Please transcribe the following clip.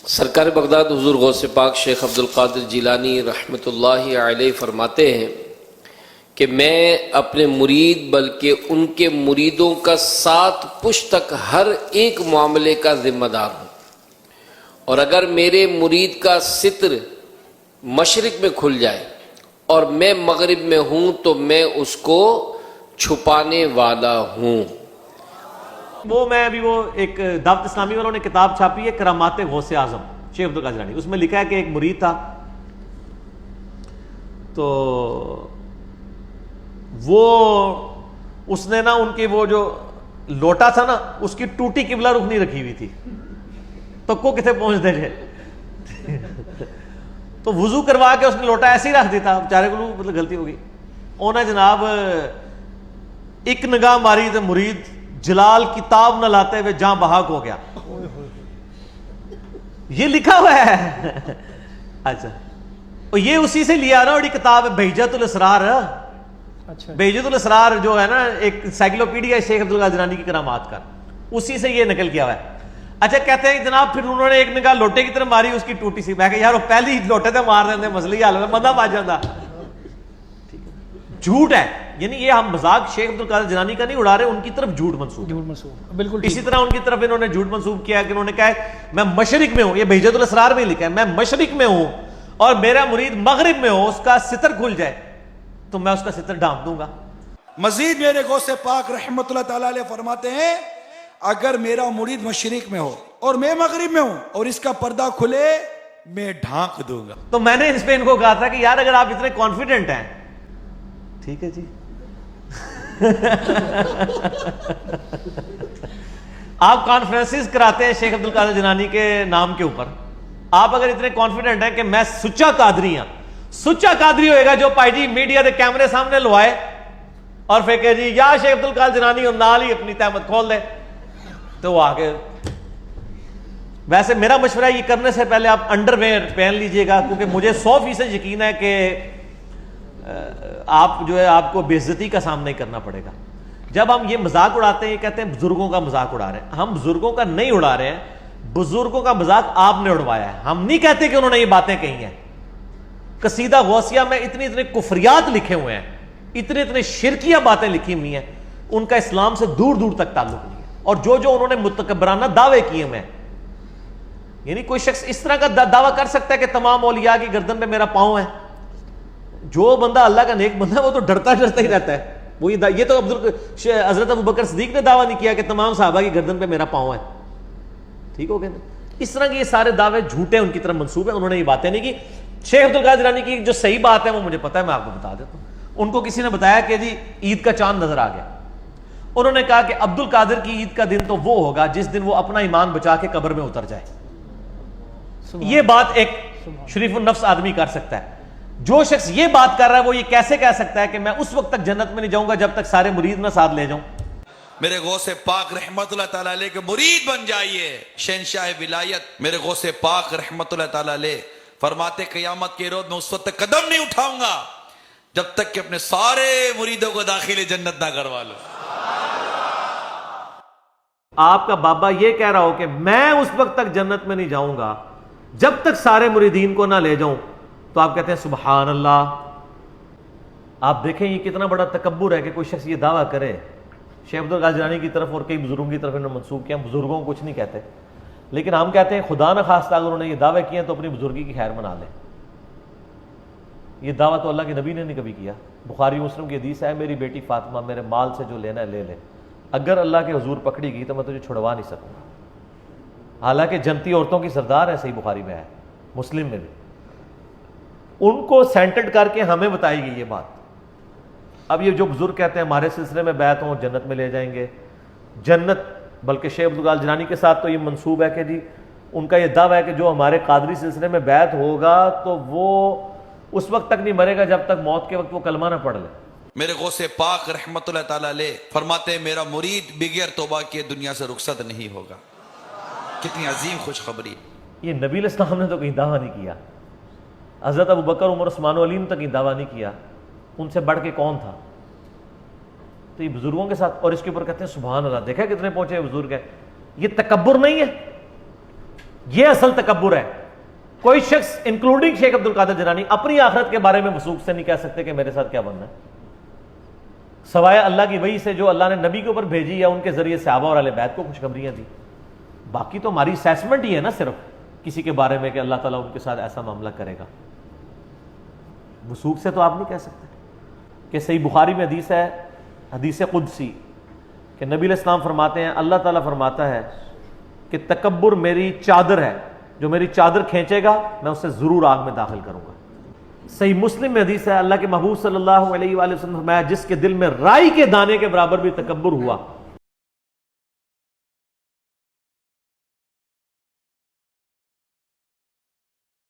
سرکار بغداد حضور غوث پاک شیخ عبدالقادر جیلانی رحمۃ اللہ علیہ فرماتے ہیں کہ میں اپنے مرید بلکہ ان کے مریدوں کا 7 پشت تک ہر ایک معاملے کا ذمہ دار ہوں، اور اگر میرے مرید کا ستر مشرق میں کھل جائے اور میں مغرب میں ہوں تو میں اس کو چھپانے والا ہوں۔ وہ ایک دعوت اسلامی والوں نے کتاب چھاپی ہے کرامات غوث اعظم شیخ عبدالقادر جیلانی، اس میں لکھا ہے کہ ایک مرید تھا، تو وہ اس نے نا ان کی وہ جو لوٹا تھا نا اس کی ٹوٹی قبلہ رخ نہیں رکھی ہوئی تھی، تو کو کتنے پہنچ دے گئے تو وضو کروا کے اس نے لوٹا ایسے ہی رکھ دیتا، بیچارے کو مطلب غلطی ہو گئی، انہیں جناب ایک نگاہ ماری تو مرید جلال کتاب نہ لاتے ہوئے جہاں بحق ہو گیا۔ یہ لکھا ہوا ہے اچھا، اور یہ اسی سے لیا نا، بڑی کتاب ہے بہجت الاسرار، بہجت الاسرار جو ہے نا ایک انسائکلوپیڈیا شیخ عبدالقادر جیلانی کی کرامات کا، اسی سے یہ نقل کیا ہوا ہے۔ اچھا کہتے ہیں جناب پھر انہوں نے ایک نگاہ لوٹے کی طرف ماری، اس کی ٹوٹی سی، میں کہ یار وہ پہلی لوٹے تھے مار دیتے مسئلہ ہی حل ہے، بندہ بچ جاتا۔ جھوٹ ہے، یعنی یہ ہم مذاق شیخ عبدالقادر جیلانی کا نہیں اڑا رہے، ان کی طرف جھوٹ منسوب بالکل اسی طرح ان کی طرف انہوں نے جھوٹ منسوب کیا کہ انہوں نے کہا ہے میں مشرق میں ہوں، یہ بہجت الاسرار میں لکھا ہے میں مشرق میں ہوں اور میرا مرید مغرب میں ہو، اس کا ستر کھل جائے تو میں اس کا ستر ڈھانپ دوں گا۔ مزید میرے غوث پاک رحمت اللہ تعالیٰ علیہ فرماتے ہیں اگر میرا مرید مشرق میں ہو اور میں مغرب میں ہوں اور اس کا پردہ کھلے میں ڈھانک دوں گا۔ تو میں نے اس پہ ان کو کہا تھا کہ یار اگر آپ اتنے کانفیڈنٹ ہیں ٹھیک ہے جی آپ کانفرنسز کراتے ہیں شیخ عبدالقادر جیلانی کے نام کے اوپر، آپ اگر اتنے کانفیڈنٹ ہیں کہ میں سچا قادری ہوں، سچا قادری ہوئے گا جو پائی جی میڈیا دے کیمرے سامنے لوائے اور پھر کہ جی یا شیخ عبدالقادر جیلانی اور نال ہی اپنی تہمت کھول دے، تو وہ آگے ویسے میرا مشورہ یہ کرنے سے پہلے آپ انڈر ویئر پہن لیجئے گا، کیونکہ مجھے 100% یقین ہے کہ آپ جو ہے آپ کو بے عزتی کا سامنا کرنا پڑے گا۔ جب ہم یہ مذاق اڑاتے ہیں، یہ کہتے ہیں بزرگوں کا مذاق اڑا رہے ہیں، ہم بزرگوں کا نہیں اڑا رہے ہیں، بزرگوں کا مذاق آپ نے اڑوایا ہے، ہم نہیں کہتے کہ انہوں نے یہ باتیں کہی ہیں۔ قصیدہ غوثیہ میں اتنے کفریات لکھے ہوئے ہیں، اتنے شرکیہ باتیں لکھی ہوئی ہیں، ان کا اسلام سے دور دور تک تعلق نہیں ہے، اور جو انہوں نے متکبرانہ دعوے کیے ہوئے ہیں، یعنی کوئی شخص اس طرح کا دعویٰ کر سکتا ہے کہ تمام اولیاء کی گردن پہ میرا پاؤں ہے، جو بندہ اللہ کا نیک بندہ ہے وہ تو ڈرتا ہی رہتا ہے، وہ یہ تو حضرت ابوبکر صدیق نے دعویٰ نہیں کیا کہ تمام صحابہ کی گردن پہ میرا پاؤں ہے، ٹھیک ہو گیا نا؟ اس طرح کے یہ سارے دعوے جھوٹے ان کی طرف منسوب ہیں، انہوں نے یہ باتیں نہیں کی۔ شیخ عبدالقادر جیلانی کی جو صحیح بات ہے وہ مجھے پتا ہے، میں آپ کو بتا دیتا ہوں۔ ان کو کسی نے بتایا کہ جی عید کا چاند نظر آ گیا، انہوں نے کہا کہ عبدالقادر کی عید کا دن تو وہ ہوگا جس دن وہ اپنا ایمان بچا کے قبر میں اتر جائے۔ یہ بات ایک شریف النفس آدمی کر سکتا ہے، جو شخص یہ بات کر رہا ہے وہ یہ کیسے کہہ سکتا ہے کہ میں اس وقت تک جنت میں نہیں جاؤں گا جب تک سارے مرید نہ ساتھ لے جاؤں۔ میرے غوث پاک رحمت اللہ تعالیٰ علیہ کے مرید بن جائیے، شہنشاہ ولایت میرے غوث پاک رحمت اللہ تعالیٰ علیہ فرماتے قیامت کے روز میں اس وقت تک قدم نہیں اٹھاؤں گا جب تک کہ اپنے سارے مریدوں کو داخل جنت نہ کروا لو۔ آپ کا بابا یہ کہہ رہا ہو کہ میں اس وقت تک جنت میں نہیں جاؤں گا جب تک سارے مریدین کو نہ لے جاؤں، تو آپ کہتے ہیں سبحان اللہ۔ آپ دیکھیں یہ کتنا بڑا تکبر ہے کہ کوئی شخص یہ دعویٰ کرے۔ شیخ عبدالقادر جیلانی کی طرف اور کئی بزرگوں کی طرف انہوں نے منسوخ کیا، بزرگوں کو کچھ نہیں کہتے، لیکن ہم کہتے ہیں خدا نہ خواستہ اگر انہوں نے یہ دعوے کیے تو اپنی بزرگی کی خیر منا لیں۔ یہ دعویٰ تو اللہ کے نبی نے نہیں کبھی کیا۔ بخاری مسلم کی حدیث ہے میری بیٹی فاطمہ میرے مال سے جو لینا ہے لے لے، اگر اللہ کے حضور پکڑی گئی تو میں تجھے چھڑوا نہیں سکوں گا، حالانکہ جنتی عورتوں کی سردار ہے، صحیح بخاری میں ہے، مسلم میں بھی۔ ان کو سینٹرڈ کر کے ہمیں بتائی گئی یہ بات۔ اب یہ جو بزرگ کہتے ہیں ہمارے سلسلے میں بیعت ہوں جنت میں لے جائیں گے، جنت بلکہ شیخ عبدالقادر جیلانی کے ساتھ تو یہ منسوب ہے کہ جی ان کا یہ دعویٰ ہے کہ جو ہمارے قادری سلسلے میں بیعت ہوگا تو وہ اس وقت تک نہیں مرے گا جب تک موت کے وقت وہ کلمہ نہ پڑھ لے۔ میرے غوث پاک رحمت اللہ تعالیٰ علیہ فرماتے ہیں میرا مرید بغیر توبہ کیے دنیا سے رخصت نہیں ہوگا۔ کتنی عظیم خوشخبری۔ یہ نبی علیہ السلام نے تو کہیں دعویٰ نہیں کیا، حضرت ابوبکر عمر عثمان و علی نے تک یہ دعویٰ نہیں کیا، ان سے بڑھ کے کون تھا؟ تو یہ بزرگوں کے ساتھ، اور اس کے اوپر کہتے ہیں سبحان اللہ۔ دیکھا کتنے پہنچے بزرگ ہیں، یہ تکبر نہیں ہے؟ یہ اصل تکبر ہے. کوئی شخص انکلوڈنگ شیخ عبد القادر جیلانی اپنی آخرت کے بارے میں وثوق سے نہیں کہہ سکتے کہ میرے ساتھ کیا بننا ہے، سوائے اللہ کی وحی سے جو اللہ نے نبی کے اوپر بھیجی یا ان کے ذریعے صحابہ اور اہل بیت کو خوشخبریاں دی. باقی تو ہماری اسیسمنٹ ہی ہے نا صرف کسی کے بارے میں کہ اللہ تعالیٰ ان کے ساتھ ایسا معاملہ کرے گا. وثوق سے تو آپ نہیں کہہ سکتے. کہ صحیح بخاری میں حدیث ہے، حدیث قدسی، کہ نبی علیہ السلام فرماتے ہیں، اللہ تعالیٰ فرماتا ہے کہ تکبر میری چادر ہے، جو میری چادر کھینچے گا میں اسے ضرور آگ میں داخل کروں گا. صحیح مسلم میں حدیث ہے، اللہ کے محبوب صلی اللہ علیہ وآلہ وسلم نے فرمایا جس کے دل میں رائی کے دانے کے برابر بھی تکبر ہوا